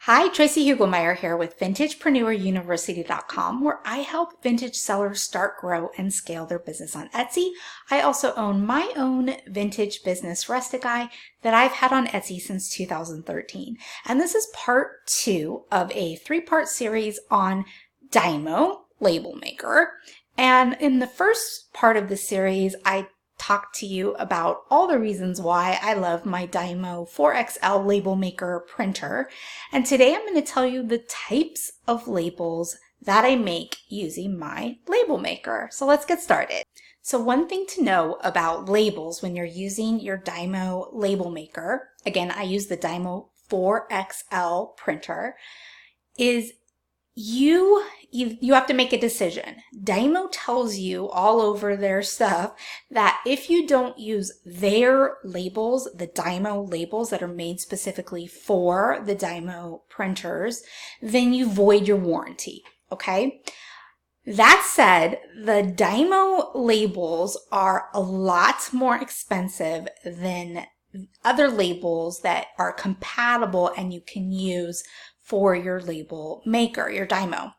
Hi, Tracy Hugelmeyer here with VintagepreneurUniversity.com, where I help vintage sellers start, grow, and scale their business on Etsy. I also own my own vintage business, Rustic Guy, that I've had on Etsy since 2013. And this is part 2 of a 3-part series on Dymo Labelmaker. And in the first part of the series, I talk to you about all the reasons why I love my Dymo 4XL Labelmaker printer. And today I'm going to tell you the types of labels that I make using my label maker. So let's get started. So one thing to know about labels when you're using your Dymo label maker, again, I use the Dymo 4XL printer, is you have to make a decision. Dymo tells you all over their stuff that if you don't use their labels, the Dymo labels that are made specifically for the Dymo printers, then you void your warranty, okay? That said, the Dymo labels are a lot more expensive than other labels that are compatible and you can use for your label maker, your Dymo.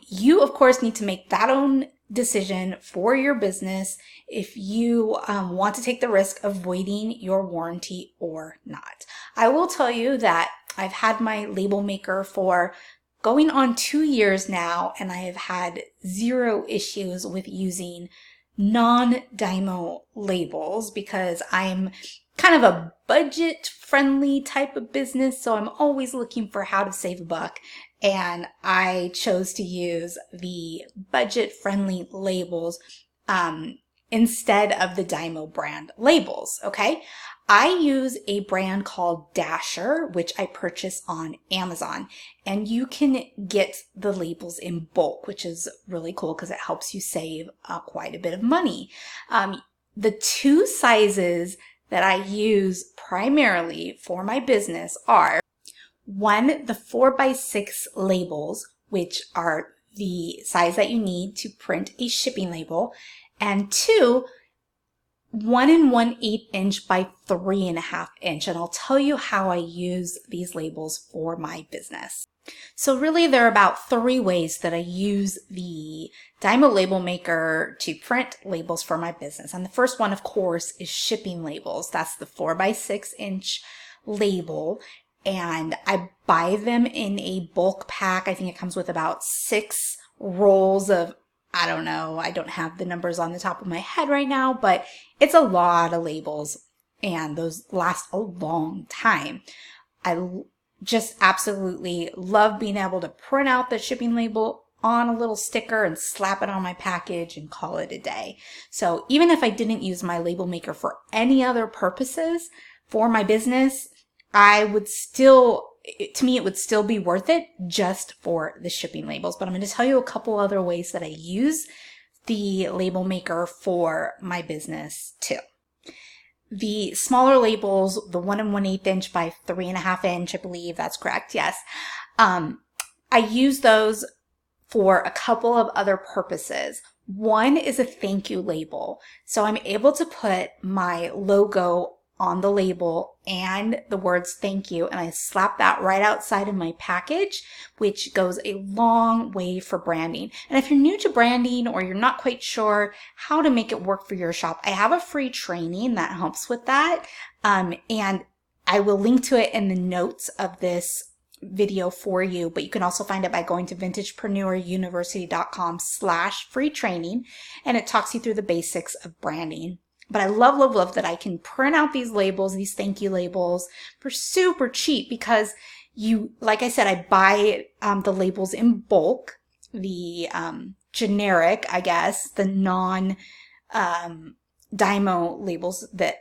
You, of course, need to make that own decision for your business if you want to take the risk of voiding your warranty or not. I will tell you that I've had my label maker for going on 2 years now, and I have had 0 issues with using non-Dymo labels because I'm kind of a budget-friendly type of business, so I'm always looking for how to save a buck, and I chose to use the budget-friendly labels instead of the Dymo brand labels, okay? I use a brand called Dasher, which I purchase on Amazon, and you can get the labels in bulk, which is really cool because it helps you save quite a bit of money. The 2 sizes that I use primarily for my business are, 1, the 4x6 labels, which are the size that you need to print a shipping label, and 2, 1 1/8 inch by 3.5 inch. And I'll tell you how I use these labels for my business. So really there are about 3 ways that I use the Dymo label maker to print labels for my business. And the first one, of course, is shipping labels. That's the 4x6 inch label. And I buy them in a bulk pack. I think it comes with about 6 rolls of, I don't know, I don't have the numbers on the top of my head right now, but it's a lot of labels and those last a long time. I just absolutely love being able to print out the shipping label on a little sticker and slap it on my package and call it a day. So even if I didn't use my label maker for any other purposes for my business, I would still, to me, it would still be worth it just for the shipping labels. But I'm going to tell you a couple other ways that I use the label maker for my business too. The smaller labels, the 1 1/8 inch by 3.5 inch, I believe that's correct. Yes. I use those for a couple of other purposes. One is a thank you label. So I'm able to put my logo on the label and the words thank you, and I slap that right outside of my package, which goes a long way for branding. And if you're new to branding or you're not quite sure how to make it work for your shop, I have a free training that helps with that, and I will link to it in the notes of this video for you, but you can also find it by going to VintagepreneurUniversity.com/free training, and it talks you through the basics of branding. But I love, love, love that I can print out these labels, these thank you labels, for super cheap because like I said, I buy the labels in bulk, the generic, I guess, the non-Dymo labels that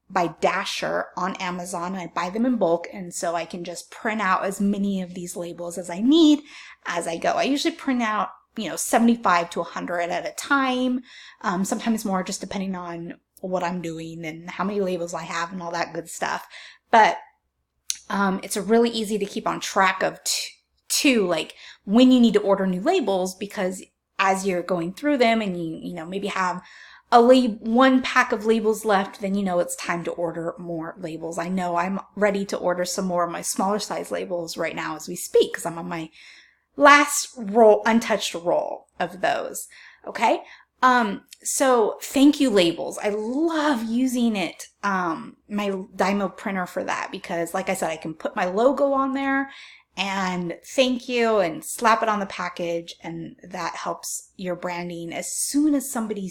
by Dasher on Amazon, and I buy them in bulk, and so I can just print out as many of these labels as I need as I go. I usually print out 75 to 100 at a time, sometimes more, just depending on what I'm doing and how many labels I have and all that good stuff. But it's really easy to keep on track of too, like when you need to order new labels, because as you're going through them and you maybe have one pack of labels left, then you know it's time to order more labels. I know I'm ready to order some more of my smaller size labels right now as we speak, because I'm on my last roll, untouched roll of those. Okay. So thank you labels. I love using it, my Dymo printer for that, because like I said, I can put my logo on there and thank you and slap it on the package, and that helps your branding. As soon as somebody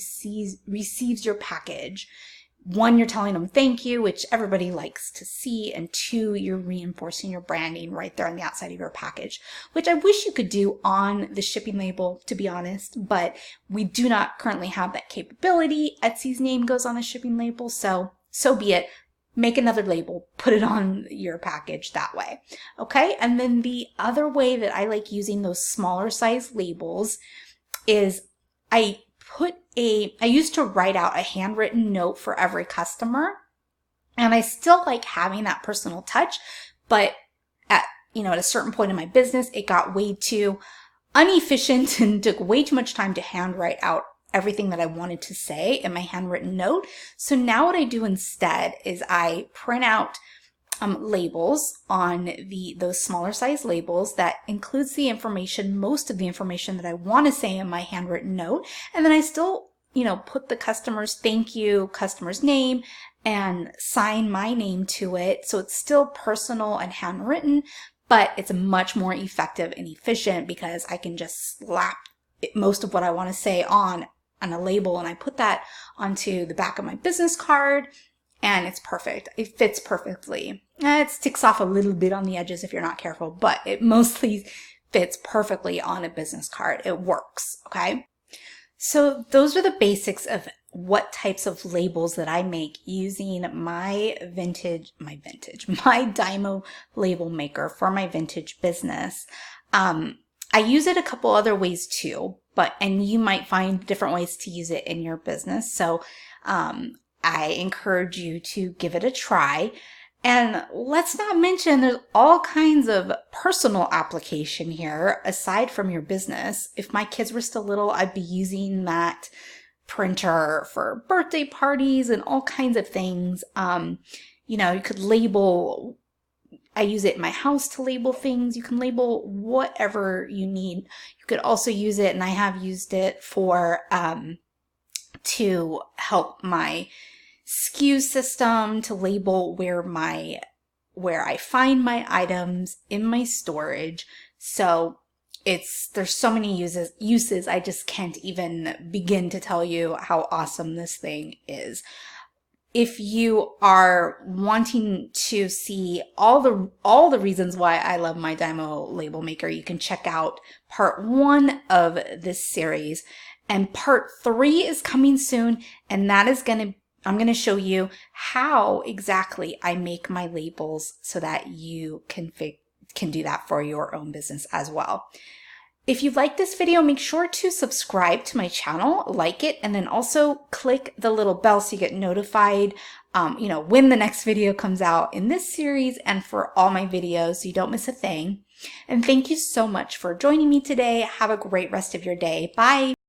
receives your package, one, you're telling them thank you, which everybody likes to see, and two, you're reinforcing your branding right there on the outside of your package, which I wish you could do on the shipping label, to be honest, but we do not currently have that capability. Etsy's name goes on the shipping label, so be it. Make another label, put it on your package that way. Okay, and then the other way that I like using those smaller size labels is I used to write out a handwritten note for every customer, and I still like having that personal touch, but at a certain point in my business, it got way too inefficient and took way too much time to handwrite out everything that I wanted to say in my handwritten note. So now what I do instead is I print out labels on those smaller size labels that includes the information, most of the information that I want to say in my handwritten note, and then I still put the customer's thank you, customer's name, and sign my name to it, so it's still personal and handwritten, but it's much more effective and efficient because I can just slap most of what I want to say on a label, and I put that onto the back of my business card, and it's perfect. It fits perfectly. It sticks off a little bit on the edges if you're not careful, but it mostly fits perfectly on a business card. It works, okay? So those are the basics of what types of labels that I make using my Dymo label maker for my vintage business. I use it a couple other ways too, and you might find different ways to use it in your business. So I encourage you to give it a try. And let's not mention there's all kinds of personal application here aside from your business. If my kids were still little, I'd be using that printer for birthday parties and all kinds of things. You could label. I use it in my house to label things. You can label whatever you need. You could also use it, and I have used it for to help my SKU system, to label where I find my items in my storage. So there's so many uses. I just can't even begin to tell you how awesome this thing is. If you are wanting to see all the reasons why I love my Dymo label maker, you can check out part 1 of this series, and part 3 is coming soon, and that is I'm going to show you how exactly I make my labels so that you can do that for your own business as well. If you like this video, make sure to subscribe to my channel, like it, and then also click the little bell so you get notified when the next video comes out in this series and for all my videos so you don't miss a thing. And thank you so much for joining me today. Have a great rest of your day. Bye.